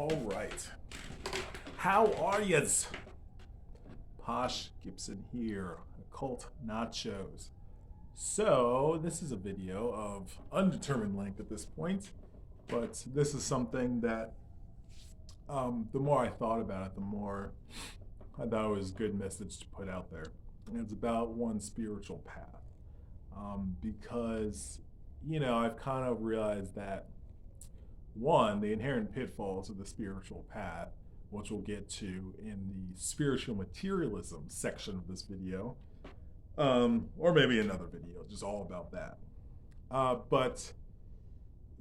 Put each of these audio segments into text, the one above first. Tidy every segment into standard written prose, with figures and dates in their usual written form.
All right. How are yas? Posh Gibson here, Occult Nachos. So, this is a video of undetermined length at this point, but this is something that the more I thought about it, the more I thought it was a good message to put out there. And it's about one spiritual path. Because, I've kind of realized that one, the inherent pitfalls of the spiritual path, which we'll get to in the spiritual materialism section of this video, or maybe another video, just all about that. But,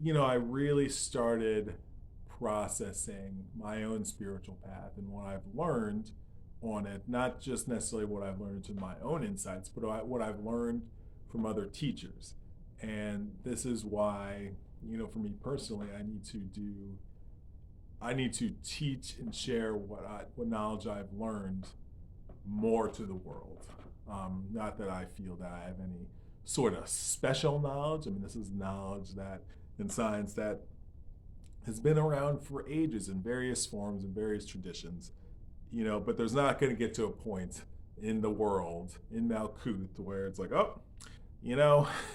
I really started processing my own spiritual path and what I've learned on it, not just necessarily what I've learned to my own insights, but what I've learned from other teachers. And this is why, for me personally, I need to teach and share what knowledge I've learned more to the world. Not that I feel that I have any sort of special knowledge. I mean, this is knowledge that in science that has been around for ages in various forms and various traditions, but there's not going to get to a point in the world, in Malkuth, where it's like,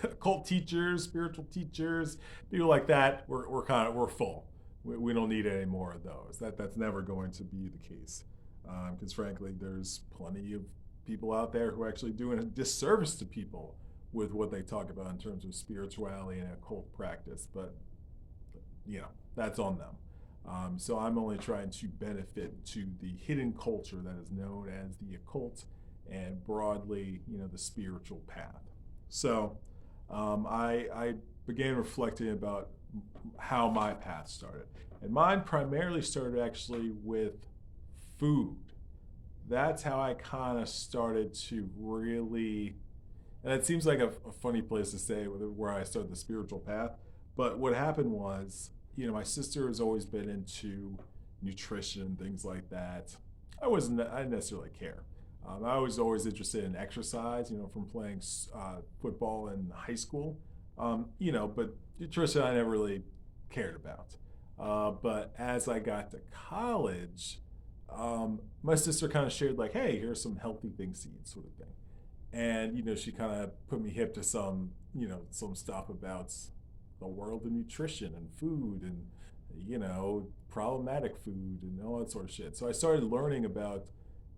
occult teachers, spiritual teachers, people like that, we're full. We don't need any more of those. That's never going to be the case, because frankly, there's plenty of people out there who are actually doing a disservice to people with what they talk about in terms of spirituality and occult practice. But that's on them. So I'm only trying to benefit to the hidden culture that is known as the occult and broadly, the spiritual path. So I began reflecting about how my path started. And mine primarily started actually with food. That's how I kind of started to really, and it seems like a funny place to say where I started the spiritual path, but what happened was, my sister has always been into nutrition, things like that. I didn't necessarily care. I was always interested in exercise, from playing football in high school, but nutrition I never really cared about. But as I got to college, my sister kind of shared like, hey, here's some healthy things to eat, sort of thing. And, she kind of put me hip to some stuff about the world of nutrition and food and, problematic food and all that sort of shit. So I started learning about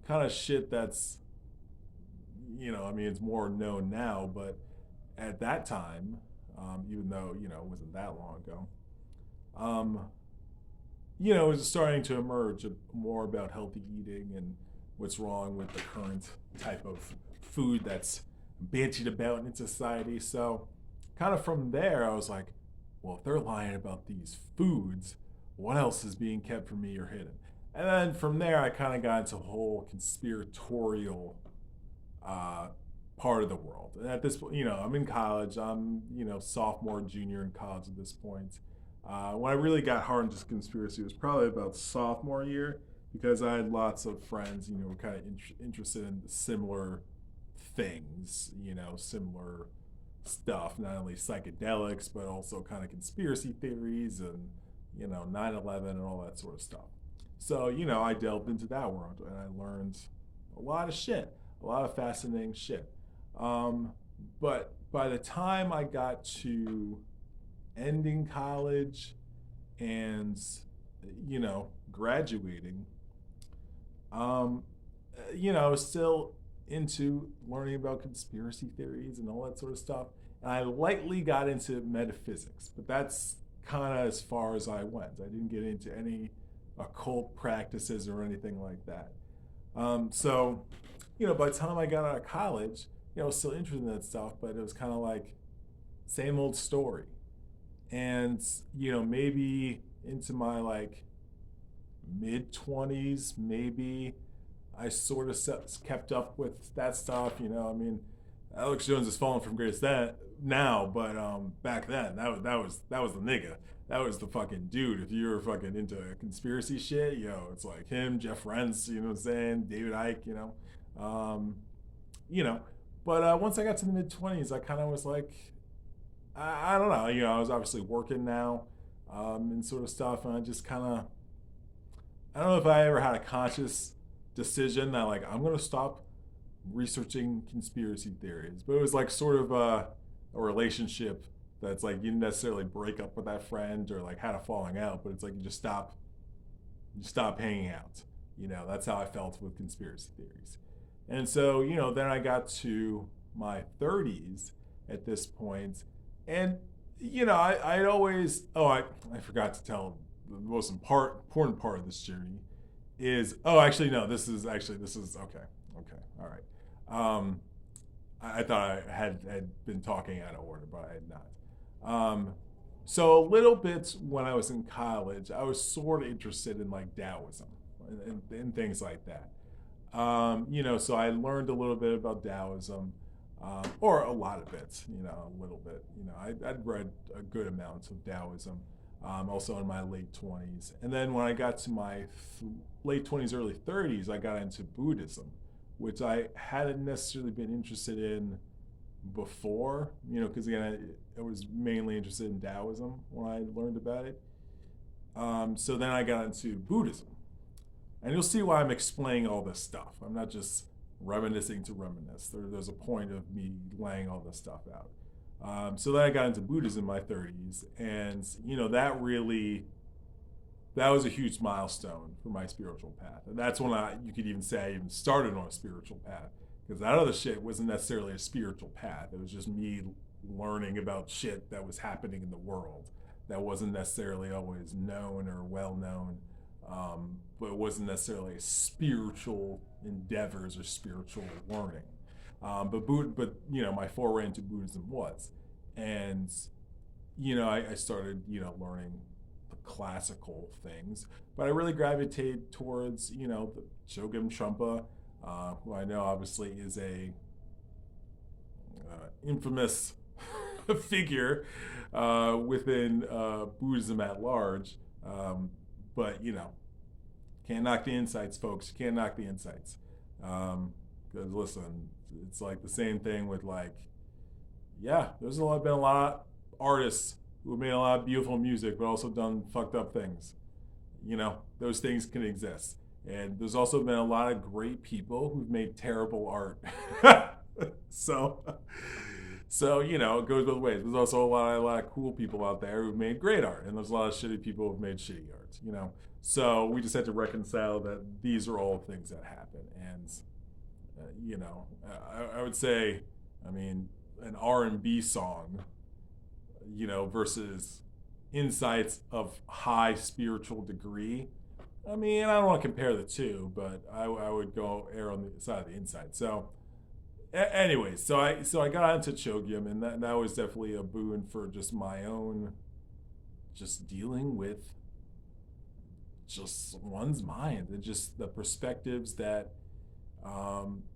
kind of shit that's, it's more known now, but at that time, even though, it wasn't that long ago, it was starting to emerge more about healthy eating and what's wrong with the current type of food that's bandied about in society. So kind of from there, I was like, well, if they're lying about these foods, what else is being kept from me or hidden? And then from there, I kind of got into a whole conspiratorial part of the world. And at this point, I'm in college. I'm, sophomore, junior in college at this point. When I really got hard into conspiracy was probably about sophomore year, because I had lots of friends, who were kind of interested in similar things, similar stuff, not only psychedelics, but also kind of conspiracy theories and, 9/11 and all that sort of stuff. So, I delved into that world and I learned a lot of shit, a lot of fascinating shit. But by the time I got to ending college and, graduating, I was still into learning about conspiracy theories and all that sort of stuff. And I lightly got into metaphysics, but that's kind of as far as I went. I didn't get into any occult practices or anything like that. So, by the time I got out of college, I was still interested in that stuff, but it was kind of like same old story. And, maybe into my like mid 20s, maybe I sort of kept up with that stuff. Alex Jones has fallen from grace that now, but back then that was the nigga. That was the fucking dude. If you were fucking into conspiracy shit, it's like him, Jeff Rense, you know what I'm saying, David Icke, But once I got to the mid 20s, I kind of was like, I don't know. I was obviously working now, and sort of stuff, and I just kind of I don't know if I ever had a conscious decision that like I'm gonna stop researching conspiracy theories, but it was like sort of a relationship that's like you didn't necessarily break up with that friend or like had a falling out, but it's like you stop hanging out. You know, that's how I felt with conspiracy theories. And so, you know, then I got to my 30s at this point, and you know, I'd always I forgot to tell the most important part of this journey is actually no, this is okay, all right. I thought I had been talking out of order, but I had not. So a little bit when I was in college, I was sort of interested in like Taoism and things like that. You know, so I learned a little bit about Taoism, or a lot of it, you know, a little bit. You know, I'd read a good amount of Taoism, also in my late 20s. And then when I got to my late 20s, early 30s, I got into Buddhism, which I hadn't necessarily been interested in before, you know, because again, I was mainly interested in Taoism when I learned about it. So then I got into Buddhism. And you'll see why I'm explaining all this stuff. I'm not just reminiscing to reminisce. There's a point of me laying all this stuff out. So then I got into Buddhism in my 30s, and you know that was a huge milestone for my spiritual path. And that's when you could even say I even started on a spiritual path, because that other shit wasn't necessarily a spiritual path. It was just me learning about shit that was happening in the world that wasn't necessarily always known or well known. But it wasn't necessarily spiritual endeavors or spiritual learning. But you know, my foray into Buddhism was, and you know, I started learning the classical things, but I really gravitated towards the Chogyam Trungpa, who I know obviously is a infamous figure within Buddhism at large. But can't knock the insights, folks. You can't knock the insights. Because listen, it's like the same thing with there's been a lot of artists who have made a lot of beautiful music, but also done fucked up things. Those things can exist. And there's also been a lot of great people who've made terrible art. so, it goes both ways. There's also a lot of cool people out there who've made great art, and there's a lot of shitty people who've made shitty art. So we just had to reconcile that these are all things that happen. And I would say, an R&B song, versus insights of high spiritual degree. I don't want to compare the two, but I would go err on the side of the insight. So, anyways, so I got into Chogyam, and that was definitely a boon for just my own, just dealing with just one's mind and just the perspectives that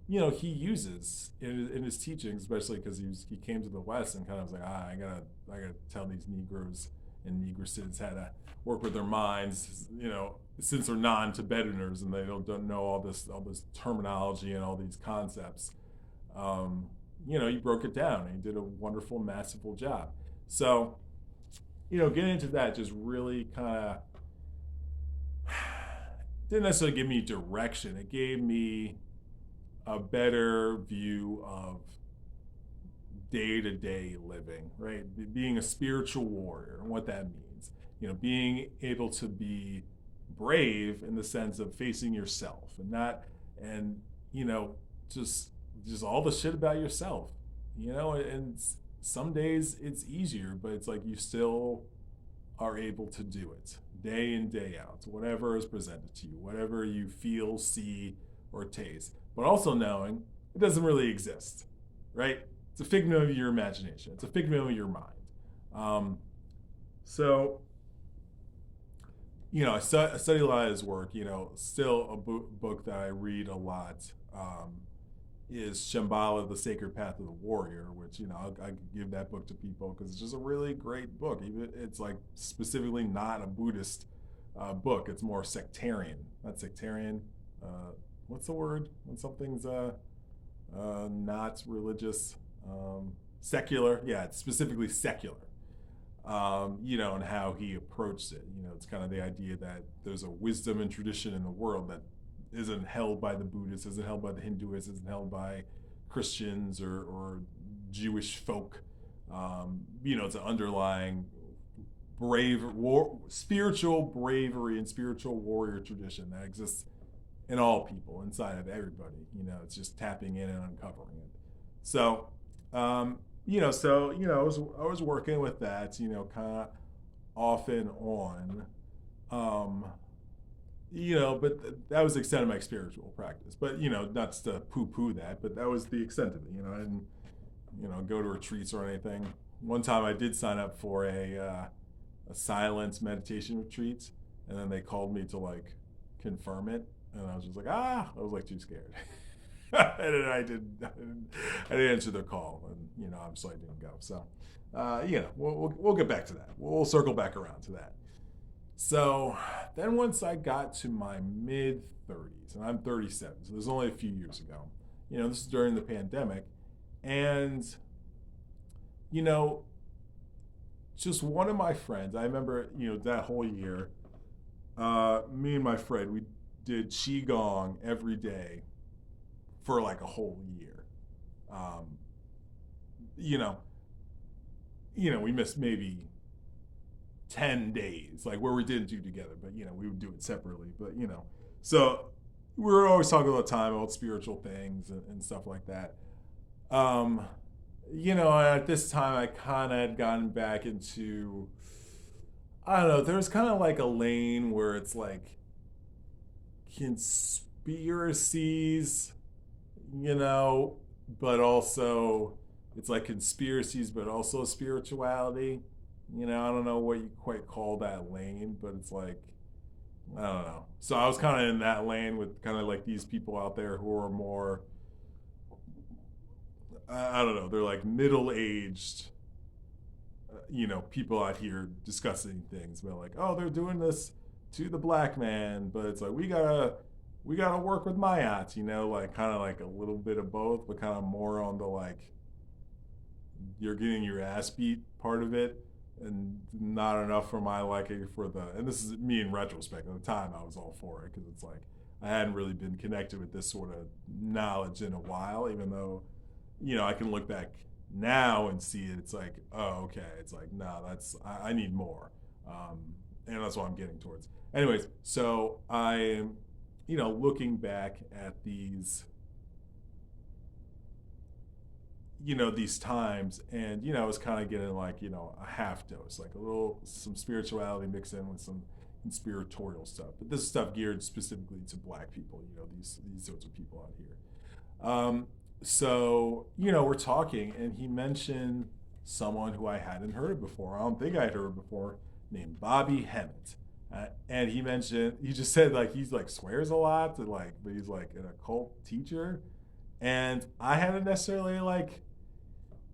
he uses in his teachings, especially because he came to the West and kind of was like, I gotta tell these Negroes and Negressids how to work with their minds, since they're non-Tibetaners and they don't know all this terminology and all these concepts. He broke it down and he did a wonderful, masterful job. So, getting into that just really kind of didn't necessarily give me direction. It gave me a better view of day-to-day living, right? Being a spiritual warrior and what that means. Being able to be brave in the sense of facing yourself and just all the shit about yourself, and some days it's easier, but it's like you still are able to do it day in, day out, whatever is presented to you, whatever you feel, see, or taste, but also knowing it doesn't really exist, right? It's a figment of your imagination. It's a figment of your mind. I study a lot of his work. Still a book that I read a lot is Shambhala, The Sacred Path of the Warrior, which, I give that book to people because it's just a really great book. Even it's like specifically not a Buddhist book. It's more sectarian. Not sectarian. What's the word when something's not religious? Secular. Yeah, it's specifically secular. and how he approached it. It's kind of the idea that there's a wisdom and tradition in the world that isn't held by the Buddhists, isn't held by the Hinduists, isn't held by Christians or Jewish folk. It's an underlying spiritual bravery and spiritual warrior tradition that exists in all people, inside of everybody. It's just tapping in and uncovering it. So, I was working with that, kind of off and on. But that was the extent of my spiritual practice. But, not to poo-poo that, but that was the extent of it. I didn't, go to retreats or anything. One time I did sign up for a silence meditation retreat, and then they called me to confirm it, and I was just I was too scared. And then I didn't answer their call, and obviously I didn't go. So, we'll get back to that. We'll circle back around to that. So then once I got to my mid-30s, and I'm 37, so this was only a few years ago. This is during the pandemic, and just one of my friends, I remember, that whole year, me and my friend, we did Qigong every day for a whole year. We missed maybe 10 days, where we didn't do together, but, we would do it separately. But, so we were always talking all the time about spiritual things and stuff like that. At this time I kind of had gotten back into, I don't know, there's kind of a lane where it's conspiracies, but also it's conspiracies, but also spirituality. I don't know what you quite call that lane, but it's I don't know. So I was kind of in that lane with kind of these people out there who are more, I don't know, they're middle-aged, people out here discussing things about oh, they're doing this to the black man, but it's we gotta work with Mayat, kind of a little bit of both, but kind of more on the you're getting your ass beat part of it, and not enough for my liking for and this is me in retrospect. At the time I was all for it, because it's I hadn't really been connected with this sort of knowledge in a while, even though I can look back now and see it. It's oh, okay. It's no, I need more. And that's what I'm getting towards. Anyways, so I'm, looking back at these, these times, and, I was kind of getting a half dose, some spirituality mixed in with some conspiratorial stuff. But this is stuff geared specifically to black people, these sorts of people out here. So, we're talking, and he mentioned someone who I hadn't heard of before. I don't think I'd heard of before, named Bobby Hemmett. And he just said, he's swears a lot, but he's an occult teacher. And I hadn't necessarily,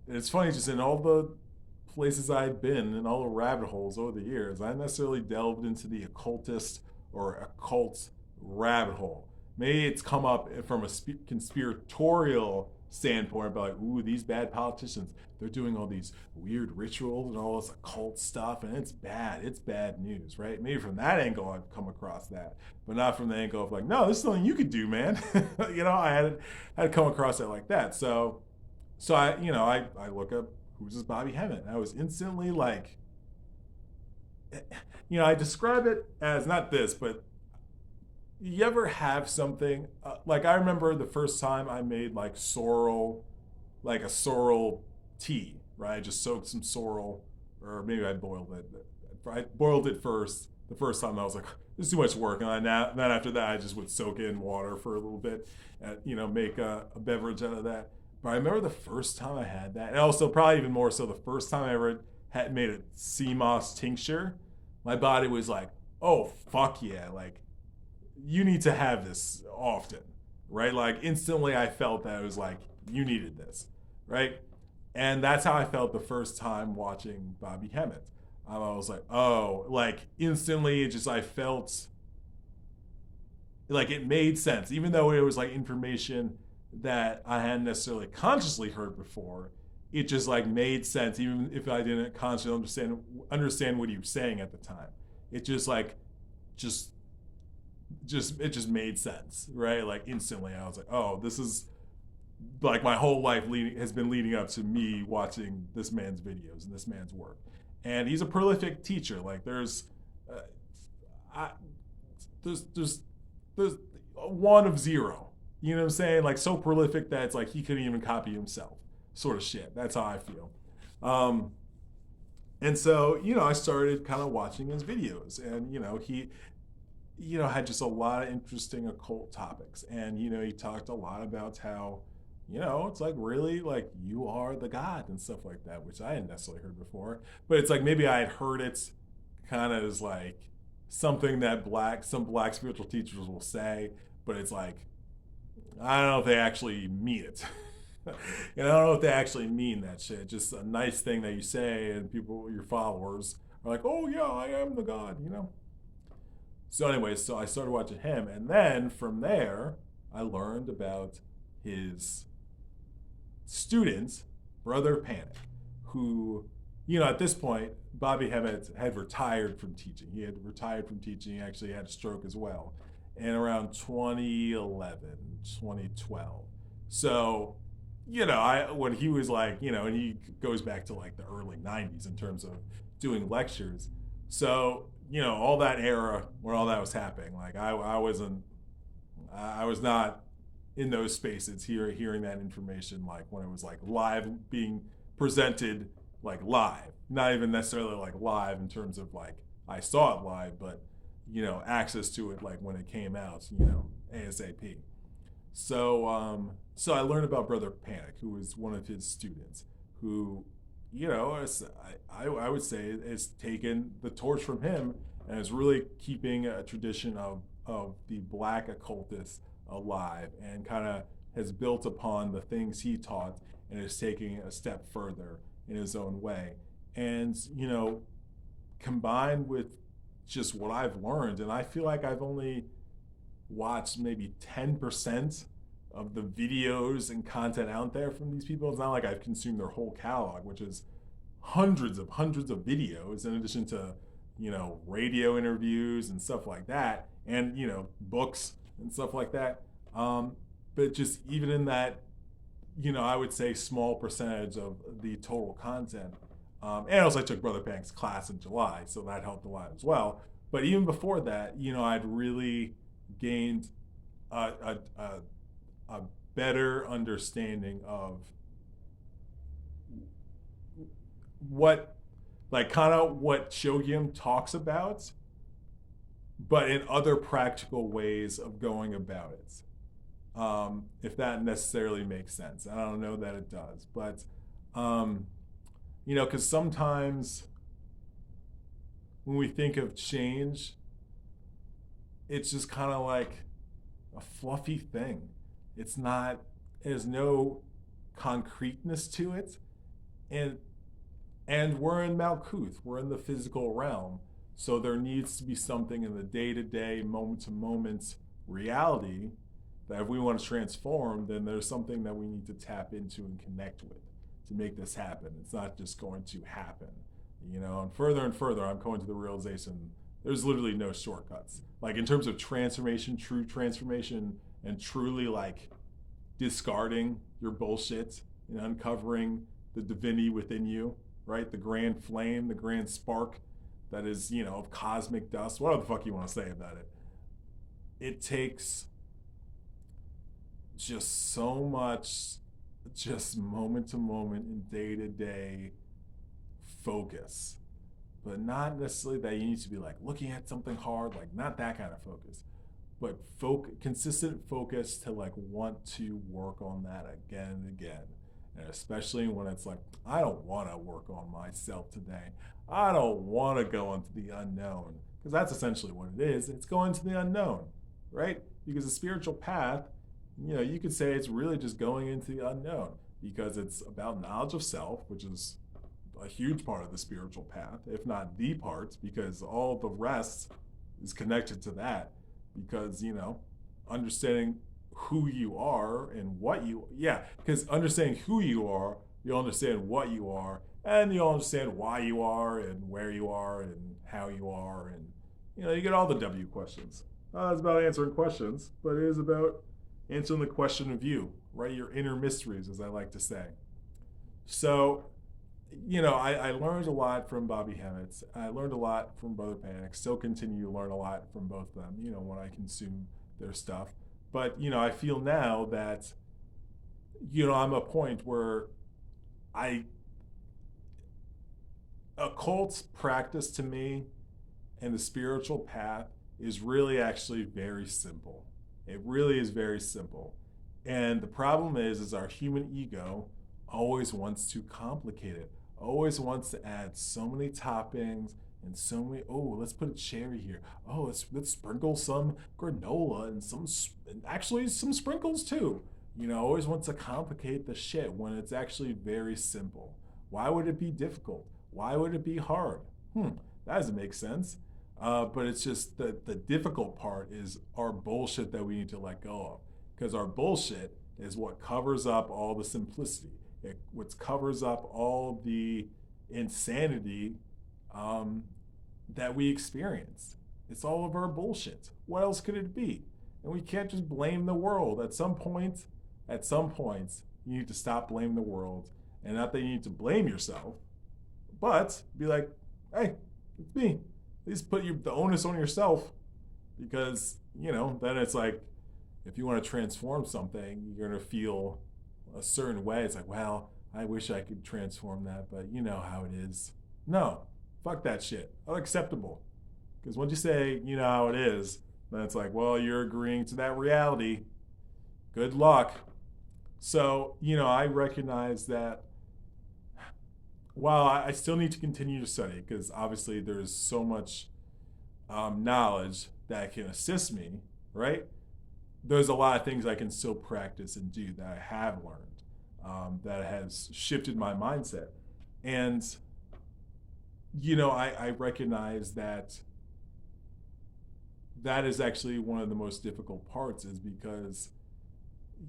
it's funny, just in all the places I'd been, in all the rabbit holes over the years, I necessarily delved into the occultist or occult rabbit hole. Maybe it's come up from a conspiratorial standpoint about ooh, these bad politicians, they're doing all these weird rituals and all this occult stuff, and it's bad news, right? Maybe from that angle I've come across that, but not from the angle of no, this is something you could do, man. I had come across it like that. So I look up, who's this Bobby Hemmett? And I was instantly I describe it as not this, but you ever have something, I remember the first time I made sorrel, a sorrel tea, right? I just soaked some sorrel, or maybe I boiled it. I boiled it first. The first time I was this is too much work. And then after that, I just would soak it in water for a little bit and, make a beverage out of that. But I remember the first time I had that, and also probably even more so the first time I ever had made a sea moss tincture, my body was oh, fuck yeah, you need to have this often, right? Instantly I felt that it was you needed this, right? And that's how I felt the first time watching Bobby Hemmett. I was oh, instantly I felt it made sense, even though it was information that I hadn't necessarily consciously heard before. it just like made sense, even if I didn't consciously understand what he was saying at the time. It just like just it just made sense, right? Like instantly, I was like, oh, this is like my whole life has been leading up to me watching this man's videos and this man's work, and he's a prolific teacher. Like uh, I, there's one of zero. You know what I'm saying? Like so prolific that it's like he couldn't even copy himself, sort of shit. That's how I feel. Um, and so I started kind of watching his videos, and he had just a lot of interesting occult topics. And, he talked a lot about how, it's like really like you are the God and stuff like that, which I hadn't necessarily heard before. But it's like maybe I had heard it kind of as like something that some black spiritual teachers will say, but it's like, I don't know if they actually mean it. And I don't know if they actually mean that shit. Just a nice thing that you say, and people, your followers, are like, oh yeah, I am the God. So anyway, so I started watching him, and then from there, I learned about his student, Brother Panic, who, at this point, Bobby had retired from teaching. He had retired from teaching. He actually had a stroke as well, in around 2011, 2012. So, when he was like, and he goes back to like the early 90s in terms of doing lectures. So, all that era when all that was happening, like I was not in those spaces hearing that information, like when it was like live being presented, like live, not even necessarily like live in terms of like I saw it live, but access to it like when it came out, ASAP. So I learned about Brother Panic, who was one of his students, who I would say has taken the torch from him and is really keeping a tradition of the black occultists alive, and kind of has built upon the things he taught and is taking a step further in his own way. And, combined with just what I've learned, and I feel like I've only watched maybe 10% of the videos and content out there from these people. It's not like I've consumed their whole catalog, which is hundreds of videos, in addition to radio interviews and stuff like that, and books and stuff like that. But just even in that, I would say small percentage of the total content. And also I took Brother Panic's class in July, so that helped a lot as well. But even before that, I'd really gained a better understanding of what, like, kind of what Chogyam talks about, but in other practical ways of going about it. If that necessarily makes sense. I don't know that it does, but, because sometimes when we think of change, it's just kind of like a fluffy thing. It's not, there's no concreteness to it. And we're in Malkuth, we're in the physical realm. So there needs to be something in the day-to-day, moment-to-moment reality that if we want to transform, then there's something that we need to tap into and connect with to make this happen. It's not just going to happen. And further, I'm coming to the realization there's literally no shortcuts. Like in terms of transformation, true transformation, and truly like discarding your bullshit and uncovering the divinity within you, right? The grand flame, the grand spark that is, of cosmic dust, whatever the fuck you want to say about it. It takes just so much, just moment to moment and day to day focus, but not necessarily that you need to be like looking at something hard, like not that kind of focus, but consistent focus to like want to work on that again and again. And especially when it's like, I don't want to work on myself today. I don't want to go into the unknown, because that's essentially what it is. It's going to the unknown, right? Because the spiritual path, you could say it's really just going into the unknown, because it's about knowledge of self, which is a huge part of the spiritual path, if not the part, because all the rest is connected to that. Because, understanding who you are and what you, because understanding who you are You'll understand what you are, and you'll understand why you are, and where you are, and how you are, and you get all the W questions. It's about answering questions, but it is about answering the question of you, right? Your inner mysteries, as I like to say. So, I learned a lot from Bobby Hemmett. I learned a lot from Brother Panic. Still continue to learn a lot from both of them, when I consume their stuff. But, I feel now that, I'm at a point where I, occult practice to me and the spiritual path is really actually very simple. It really is very simple. And the problem is our human ego always wants to complicate it, always wants to add so many toppings and so many. Oh, let's put a cherry here. Oh, let's sprinkle some granola and actually some sprinkles too. Always wants to complicate the shit when it's actually very simple. Why would it be difficult? Why would it be hard? That doesn't make sense. But it's just the difficult part is our bullshit that we need to let go of. Because our bullshit is what covers up all the simplicity. What covers up all the insanity that we experience. It's all of our bullshit. What else could it be? And we can't just blame the world. At some point, you need to stop blaming the world. And not that you need to blame yourself, but be like, hey, it's me. At least put the onus on yourself, because then it's like, if you want to transform something, you're going to feel a certain way. It's like, well, I wish I could transform that, but you know how it is. No, fuck that shit. Unacceptable. Because once you say, you know how it is, then it's like, well, you're agreeing to that reality. Good luck. So, I recognize that while I still need to continue to study, because obviously there's so much knowledge that can assist me, right? There's a lot of things I can still practice and do that I have learned, that has shifted my mindset. And, I recognize that is actually one of the most difficult parts, is because,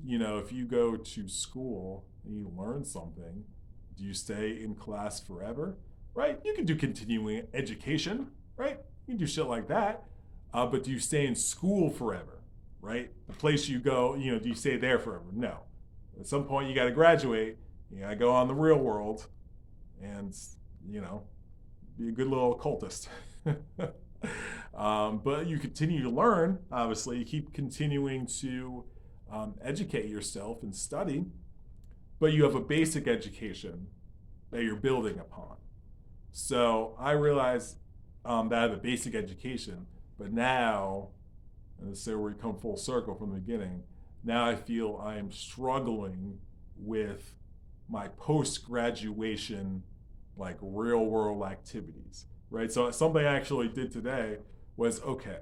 if you go to school and you learn something, do you stay in class forever? Right? You can do continuing education, right? You can do shit like that. But do you stay in school forever? Right? The place you go, do you stay there forever? No. At some point, you got to graduate. You got to go on the real world and, be a good little occultist. But you continue to learn, obviously. You keep continuing to educate yourself and study, but you have a basic education that you're building upon. So I realize that I have a basic education, but now, and this is where we come full circle from the beginning, now I feel I am struggling with my post-graduation, like real world activities, right? So something I actually did today was, okay,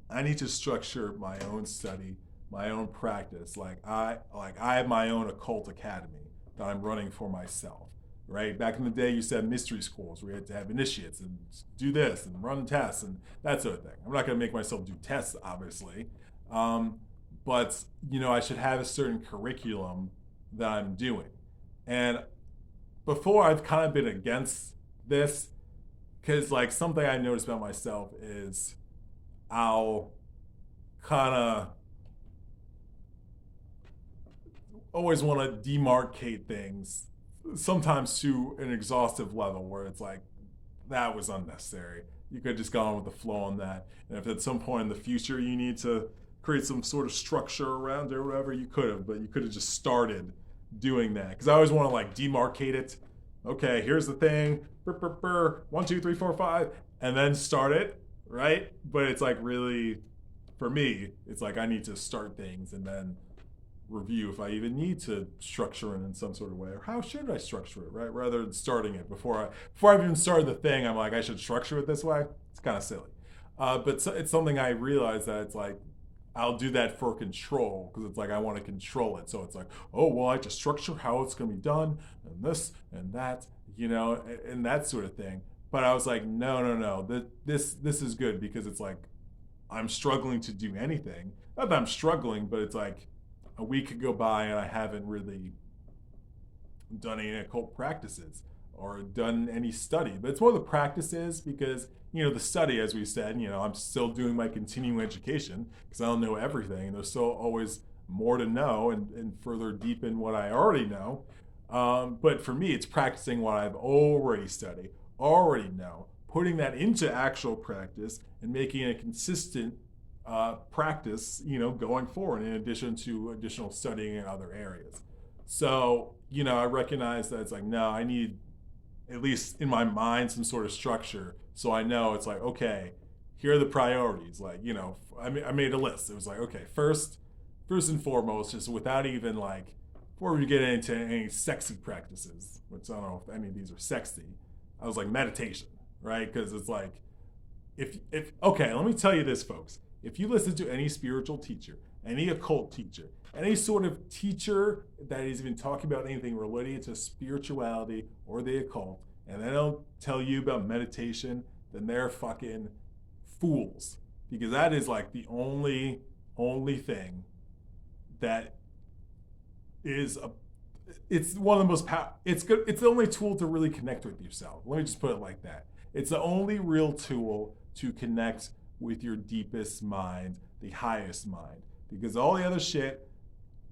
I need to structure my own study, my own practice. Like I have my own occult academy that I'm running for myself, right? Back in the day, you said mystery schools where you had to have initiates and do this and run tests and that sort of thing. I'm not going to make myself do tests, obviously, but I should have a certain curriculum that I'm doing. And before, I've kind of been against this, because like something I noticed about myself is I'll kind of always want to demarcate things, sometimes to an exhaustive level where it's like, that was unnecessary. You could have just gone with the flow on that. And if at some point in the future you need to create some sort of structure around it or whatever, you could have, but you could have just started doing that. Because I always want to like demarcate it. Okay, here's the thing, 1, 2, 3, 4, 5, and then start it, right? But it's like really, for me, it's like I need to start things and then review if I even need to structure it in some sort of way, or how should I structure it, right? Rather than starting it before I've even started the thing, I'm like, I should structure it this way. It's kind of silly, but it's something I realize that it's like I'll do that for control, because it's like I want to control it. So it's like, oh well, I have to structure how it's going to be done, and this and that, and that sort of thing. But I was like, no, this is good, because it's like I'm struggling to do anything. Not that I'm struggling, but it's like a week could go by and I haven't really done any occult practices or done any study. But it's more the practices because, the study, as we said, I'm still doing my continuing education because I don't know everything. And there's still always more to know and further deepen what I already know. But for me, it's practicing what I've already studied, already know, putting that into actual practice and making it a consistent practice, going forward in addition to additional studying in other areas. So, I recognize that it's like, no, I need, at least in my mind, some sort of structure. So I know it's like, okay, here are the priorities. Like, I made a list. It was like, okay, first and foremost, just without even like, before we get into any sexy practices, which I don't know if any of these are sexy, I was like meditation, right? Because it's like, if okay, let me tell you this, folks. If you listen to any spiritual teacher, any occult teacher, any sort of teacher that is even talking about anything related to spirituality or the occult, and they don't tell you about meditation, then they're fucking fools. Because that is like the only thing that is it's one of the most it's good. It's the only tool to really connect with yourself. Let me just put it like that. It's the only real tool to connect with your deepest mind, the highest mind, because all the other shit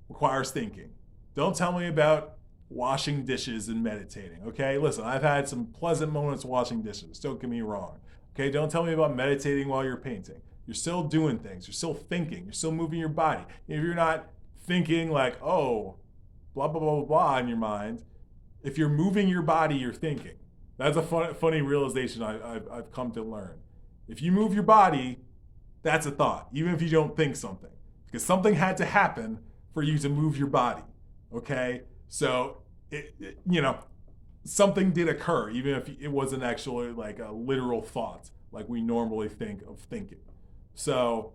requires thinking. Don't tell me about washing dishes and meditating, okay? Listen, I've had some pleasant moments washing dishes, don't get me wrong. Okay, don't tell me about meditating while you're painting. You're still doing things, you're still thinking, you're still moving your body. If you're not thinking like, oh, blah, blah, blah, blah, blah in your mind, if you're moving your body, you're thinking. That's a funny realization I've come to learn. If you move your body, that's a thought, even if you don't think something. Because something had to happen for you to move your body, okay? So, something did occur, even if it wasn't actually like a literal thought, like we normally think of thinking. So,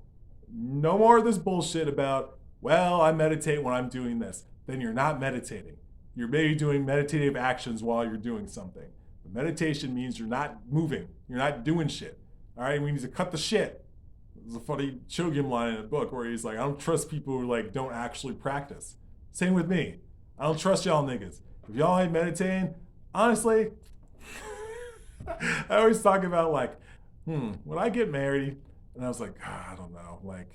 no more of this bullshit about, well, I meditate when I'm doing this. Then you're not meditating. You're maybe doing meditative actions while you're doing something. But meditation means you're not moving. You're not doing shit. All right, we need to cut the shit. There's a funny Chogyam line in a book where he's like, I don't trust people who like don't actually practice. Same with me. I don't trust y'all niggas. If y'all ain't meditating, honestly, I always talk about like, when I get married, and I was like, I don't know, like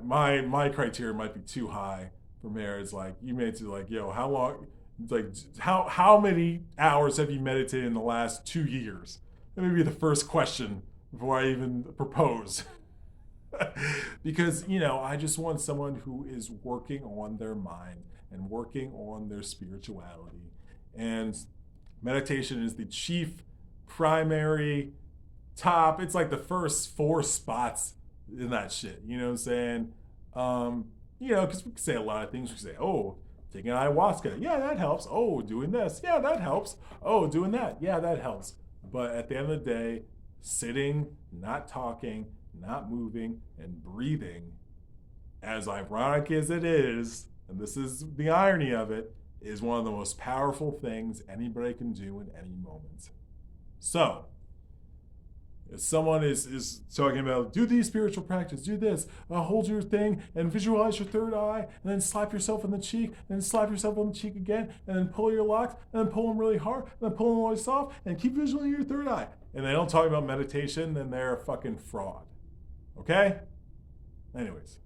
my criteria might be too high for marriage. Like you may to like, yo, how long? Like how many hours have you meditated in the last 2 years? That may be the first question before I even propose. Because, I just want someone who is working on their mind and working on their spirituality. And meditation is the chief, primary, top. It's like the first 4 spots in that shit. You know what I'm saying? Because we can say a lot of things. We can say, oh, taking ayahuasca. Yeah, that helps. Oh, doing this. Yeah, that helps. Oh, doing that. Yeah, that helps. But at the end of the day, sitting, not talking, not moving, and breathing, as ironic as it is, and this is the irony of it, is one of the most powerful things anybody can do in any moment. So, if someone is talking about, do these spiritual practice, do this, hold your thing and visualize your third eye, and then slap yourself on the cheek, and then slap yourself on the cheek again, and then pull your locks, and then pull them really hard, and then pull them really soft, and keep visualizing your third eye. And they don't talk about meditation, then they're a fucking fraud. Okay? Anyways.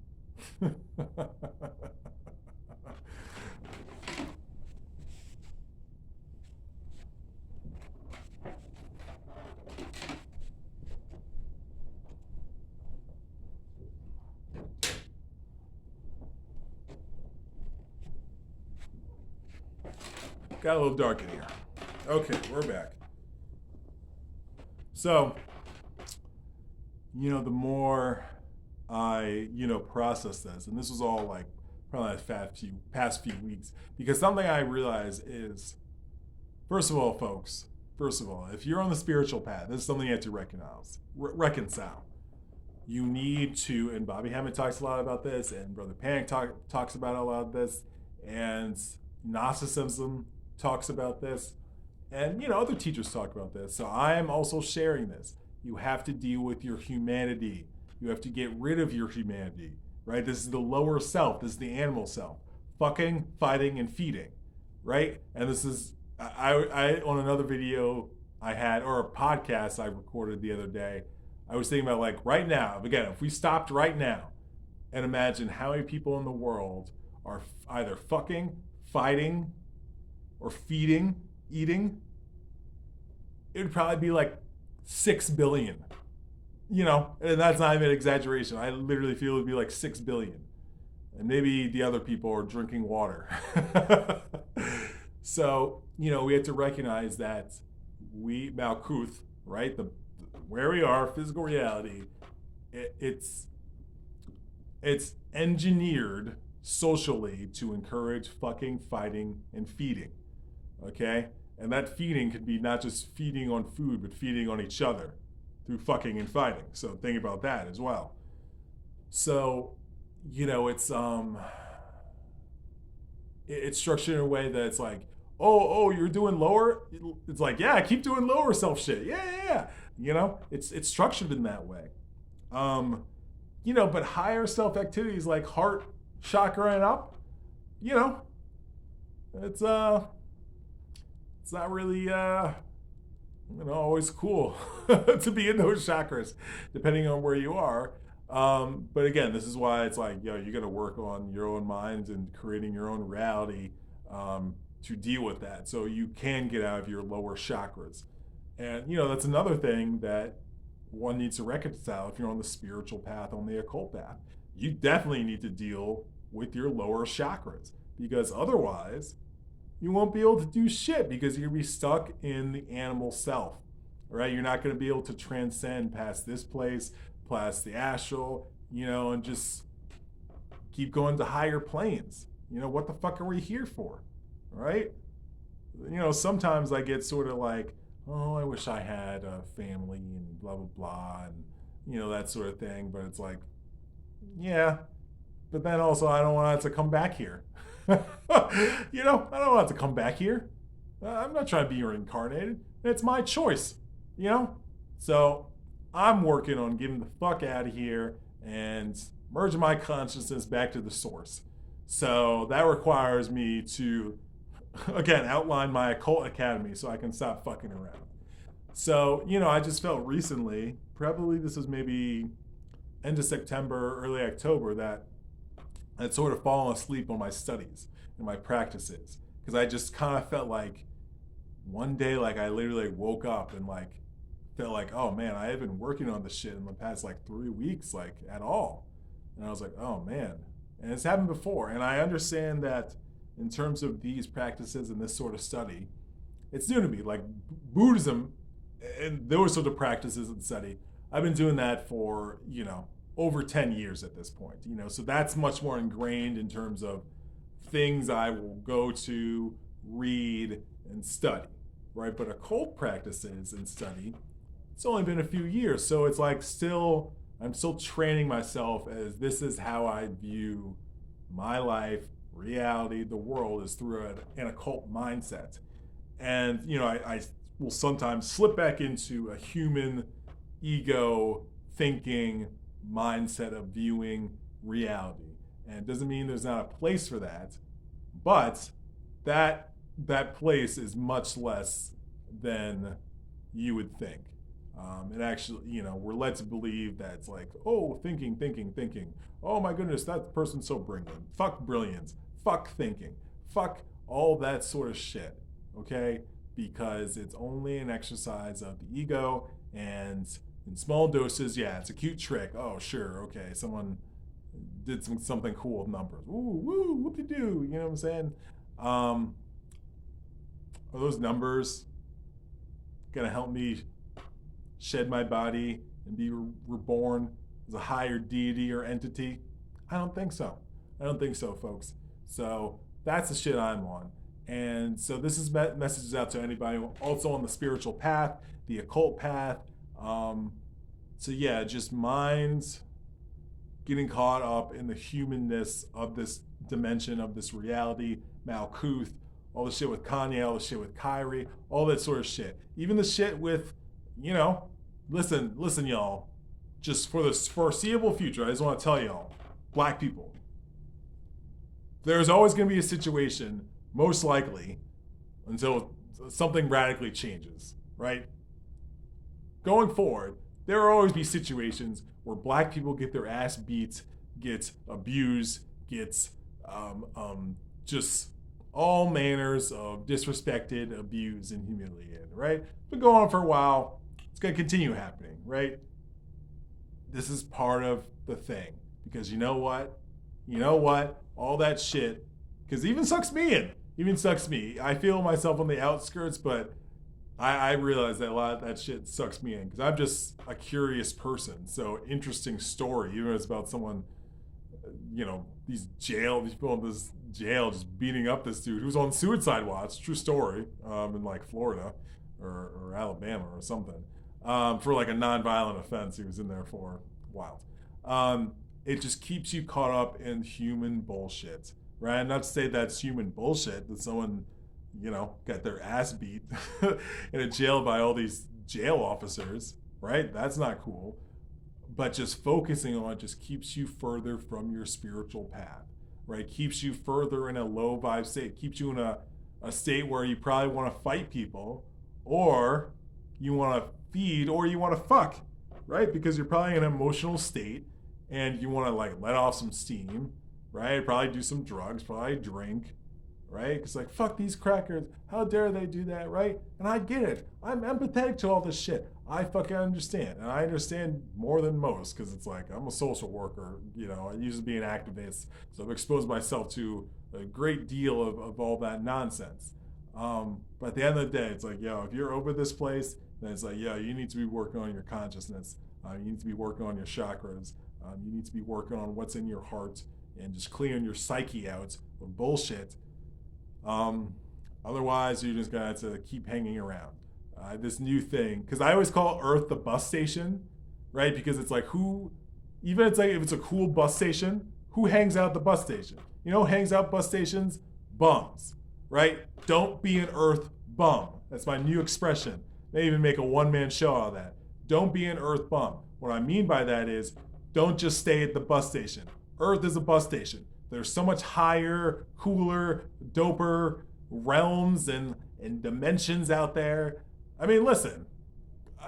Got a little dark in here. Okay, we're back. So, the more I, process this, and this was all like probably the past few weeks, because something I realize is, first of all, folks, if you're on the spiritual path, this is something you have to reconcile. You need to, and Bobby Hammond talks a lot about this, and Brother Panic talks about a lot of this, and Gnosticism talks about this, and other teachers talk about this. So I am also sharing this. You have to deal with your humanity. You have to get rid of your humanity, right? This is the lower self. This is the animal self. Fucking, fighting, and feeding. right? And this is I on another video I had, or a podcast I recorded the other day, I was thinking about, like, right now, again, if we stopped right now and imagine how many people in the world are either fucking, fighting, or feeding, eating, it would probably be like 6 billion. And that's not even an exaggeration. I literally feel it would be like 6 billion. And maybe the other people are drinking water. So, we have to recognize that Malkuth, right? Where we are, physical reality, it's engineered socially to encourage fucking, fighting, and feeding. Okay? And that feeding could be not just feeding on food, but feeding on each other through fucking and fighting. So think about that as well. So, it's structured in a way that it's like, oh, you're doing lower. It's like, yeah, keep doing lower self shit. Yeah. It's structured in that way. But higher self activities like heart chakra and up, it's not really always cool to be in those chakras, depending on where you are. But again, this is why it's like, you got to work on your own minds and creating your own reality to deal with that, so you can get out of your lower chakras. And that's another thing that one needs to reconcile if you're on the spiritual path, on the occult path. You definitely need to deal with your lower chakras, because otherwise you won't be able to do shit, because you're gonna be stuck in the animal self, right? You're not gonna be able to transcend past this place, past the astral, and just keep going to higher planes. What the fuck are we here for, right? Sometimes I get sort of like, oh, I wish I had a family and blah, blah, blah, and, that sort of thing. But it's like, yeah, but then also I don't want it to come back here. I don't want it to come back here. I'm not trying to be reincarnated. It's my choice, So I'm working on getting the fuck out of here and merging my consciousness back to the source. So that requires me to, again, outline my occult academy so I can stop fucking around. So, I just felt recently, probably this was maybe end of September, early October, that I'd sort of fallen asleep on my studies and my practices. Because I just kind of felt like one day, like I literally woke up and like felt like, oh man, I have been working on this shit in the past like 3 weeks, like at all. And I was like, oh man. And it's happened before. And I understand that in terms of these practices and this sort of study, it's new to me. Like Buddhism and those sort of practices and study, I've been doing that for, over 10 years at this point. So that's much more ingrained in terms of things I will go to, read, and study, right? But occult practices and study, it's only been a few years. So it's like I'm still training myself, as this is how I view my life, reality, the world, is through an occult mindset. And, I will sometimes slip back into a human ego thinking mindset of viewing reality. And it doesn't mean there's not a place for that, but that place is much less than you would think. And actually, we're led to believe that it's like, oh, thinking. Oh my goodness, that person's so brilliant. Fuck brilliance. Fuck thinking. Fuck all that sort of shit. Okay? Because it's only an exercise of the ego, and in small doses, yeah, it's a cute trick. Oh, sure, okay, someone did something cool with numbers. Ooh, woo, whoop-de-doo, you know what I'm saying? Are those numbers gonna help me shed my body and be reborn as a higher deity or entity? I don't think so. Folks. So that's the shit I'm on. And so this is messages out to anybody also on the spiritual path, the occult path. So yeah, just minds getting caught up in the humanness of this dimension, of this reality, Malkuth, all the shit with Kanye, all the shit with Kyrie, all that sort of shit. Even the shit with, listen, y'all, just for the foreseeable future, I just want to tell y'all, black people, there's always going to be a situation most likely, until something radically changes, right? Going forward, there will always be situations where black people get their ass beat, get abused, get just all manners of disrespected, abused, and humiliated, right? It's been going on for a while. It's going to continue happening, right? This is part of the thing. Because you know what? You know what? All that shit, because even sucks me in. Even sucks me. I feel myself on the outskirts, but I realize that a lot of that shit sucks me in because I'm just a curious person. So interesting story, even if it's about someone, these people in this jail just beating up this dude who's on suicide watch. True story, in like Florida or Alabama or something, for like a non-violent offense he was in there for. Wild. It just keeps you caught up in human bullshit, right? Not to say that's human bullshit that someone got their ass beat in a jail by all these jail officers, right? That's not cool. But just focusing on it just keeps you further from your spiritual path, right? Keeps you further in a low vibe state, keeps you in a state where you probably want to fight people, or you want to feed, or you want to fuck, right? Because you're probably in an emotional state and you want to like let off some steam, right? Probably do some drugs, probably drink, right? Because like, fuck these crackers. How dare they do that, right? And I get it. I'm empathetic to all this shit. I fucking understand. And I understand more than most because it's like, I'm a social worker. I used to be an activist. So I've exposed myself to a great deal of all that nonsense. But at the end of the day, it's like, if you're over this place, then it's like, you need to be working on your consciousness. You need to be working on your chakras. You need to be working on what's in your heart and just clearing your psyche out of bullshit. Otherwise, you're just gonna have to keep hanging around. This new thing, because I always call Earth the bus station, right? Because it's like even it's like if it's a cool bus station, who hangs out at the bus station? Who hangs out bus stations? Bums, right? Don't be an Earth bum. That's my new expression. They even make a one-man show out of that. Don't be an Earth bum. What I mean by that is, don't just stay at the bus station. Earth is a bus station. There's so much higher, cooler, doper realms and dimensions out there. I mean, listen,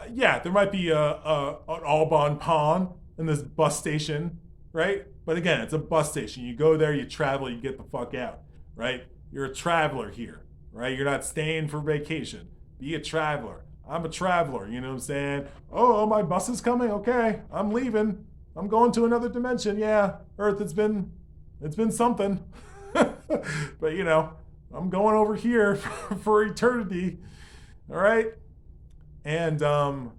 there might be an Aubon Pond in this bus station, right? But again, it's a bus station. You go there, you travel, you get the fuck out, right? You're a traveler here, right? You're not staying for vacation. Be a traveler. I'm a traveler, you know what I'm saying? Oh, my bus is coming? Okay, I'm leaving. I'm going to another dimension. Yeah, Earth, it's been something. But I'm going over here for eternity. All right? And don't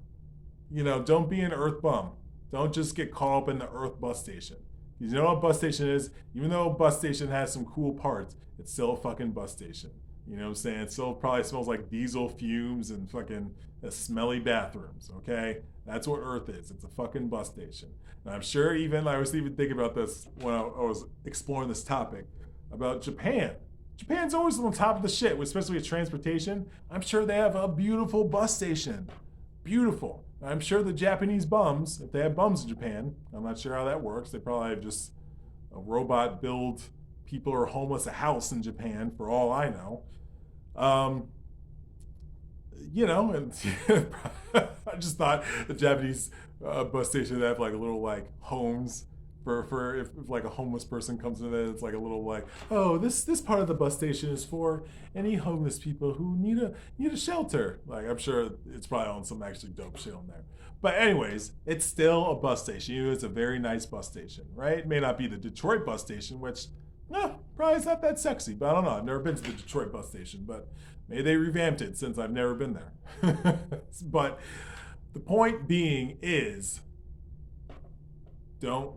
be an Earth bum. Don't just get caught up in the Earth bus station. You know what a bus station is? Even though a bus station has some cool parts, it's still a fucking bus station. You know what I'm saying? It still probably smells like diesel fumes and fucking smelly bathrooms, okay? That's what Earth is. It's a fucking bus station. And I'm sure I was even thinking about this when I was exploring this topic about Japan. Japan's always on top of the shit, especially with transportation. I'm sure they have a beautiful bus station. Beautiful. I'm sure the Japanese bums, if they have bums in Japan, I'm not sure how that works. They probably have just a robot build people who are homeless a house in Japan, for all I know. And I just thought the Japanese bus station would have like a little like homes for if like a homeless person comes in there. It's like a little like, oh, this part of the bus station is for any homeless people who need a shelter. Like, I'm sure it's probably on some actually dope shit on there. But anyways, it's still a bus station. It's a very nice bus station, right? It may not be the Detroit bus station, which probably is not that sexy, but I don't know. I've never been to the Detroit bus station, but maybe they revamped it since I've never been there. But the point being is, don't